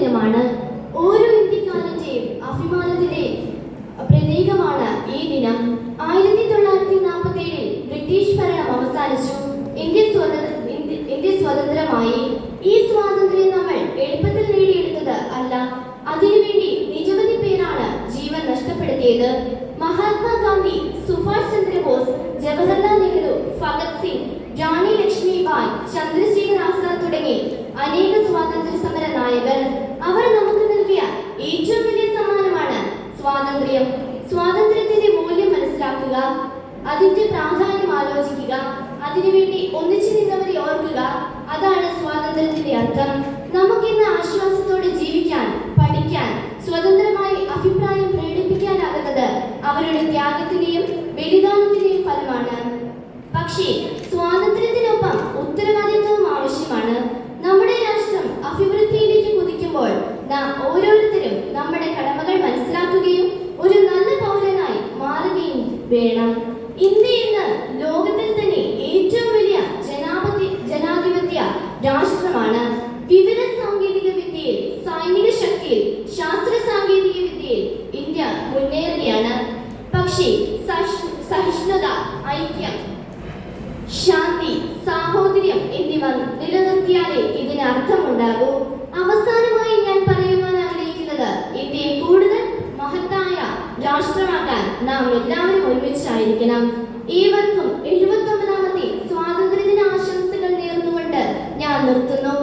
ദിനമാണ്. ഓരോ ഇന്ത്യക്കാരന്റെയും അഭിമാനത്തിന്റെ പ്രതീകമാണ് ഈ ദിനം. 1947 ബ്രിട്ടീഷ് ഭരണം അവസാനിച്ചു. ഇന്ത്യ സ്വതന്ത്രമായി. ഈ സ്വാതന്ത്ര്യം നമ്മൾ എളുപ്പത്തിൽ നേടിയെടുത്തത് അല്ല. അതിനുവേണ്ടി നിരവധി പേരാണ് ജീവൻ നഷ്ടപ്പെടുത്തിയത്. മഹാത്മാഗാന്ധി, സുഭാഷ് ചന്ദ്രബോസ്, ജവഹർലാൽ നെഹ്റു, ഭഗത് സിംഗ്, റാണി ലക്ഷ്മിബായ്, ചന്ദ്രശേഖർ ആസാദ് തുടങ്ങി അനേക സ്വാതന്ത്ര്യ സമര നായകർ. അവർ നമുക്ക് നൽകിയ ഏറ്റവും വലിയ സമ്മാനമാണ് സ്വാതന്ത്ര്യം. സ്വാതന്ത്ര്യത്തിന്റെ മൂല്യം മനസ്സിലാക്കുക, അതിന്റെ പ്രാധാന്യം ആലോചിക്കുക, അതിനുവേണ്ടി ഒന്നിച്ചു നിന്നവരെ ഓർക്കുക. അതാണ് സ്വാതന്ത്ര്യത്തിന്റെ അർത്ഥം. നമുക്കിന്ന് ആശ്വാസത്തോടെ ജീവിക്കാൻ, പഠിക്കാൻ, സ്വതന്ത്രമായി അഭിപ്രായം പ്രകടിപ്പിക്കാനാകുന്നത് അവരുടെ ത്യാഗത്തിന്റെയും ബലിദാനത്തിന്റെയും ഫലമാണ്. പക്ഷേ സ്വാതന്ത്ര്യത്തിനൊപ്പം ഉത്തരവാദിത്വവും ആവശ്യമാണ്. നമ്മുടെ രാഷ്ട്രം അഭിവൃദ്ധിയിലേക്ക് കുതിക്കുമ്പോൾ നാം ഓരോരുത്തരും നമ്മുടെ കടമകൾ മനസ്സിലാക്കുകയും ഒരു നല്ല പൗരനായി മാറുകയും വേണം. ഇന്ത്യ ഇന്ന് ലോകത്തിൽ തന്നെ ഏറ്റവും വലിയ ജനാധിപത്യ രാഷ്ട്രമാണ്. വിവര സാങ്കേതിക വിദ്യയിൽ, സൈനിക ശക്തിയിൽ, ശാസ്ത്ര സാങ്കേതിക വിദ്യയിൽ ഇന്ത്യ മുന്നേറുകയാണ്. പക്ഷേ സഹിഷ്ണുത, ഐക്യം, ശാന്തി, സാഹോദര്യം എന്നിവ നിലനിർത്തിയാലേ ഇതിന് അർത്ഥമുണ്ടാകൂ. അവസാനമായി ഞാൻ പറയുവാൻ ആഗ്രഹിക്കുന്നത്, ഇന്ത്യയെ കൂടുതൽ മഹത്തായ രാഷ്ട്രമാക്കാൻ നാം എല്ലാവരും ഒരുമിച്ചായിരിക്കണം. ഏവർക്കും 79ാമത്തെ സ്വാതന്ത്ര്യദിന ആശംസകൾ നേർന്നുകൊണ്ട് ഞാൻ നിർത്തുന്നു.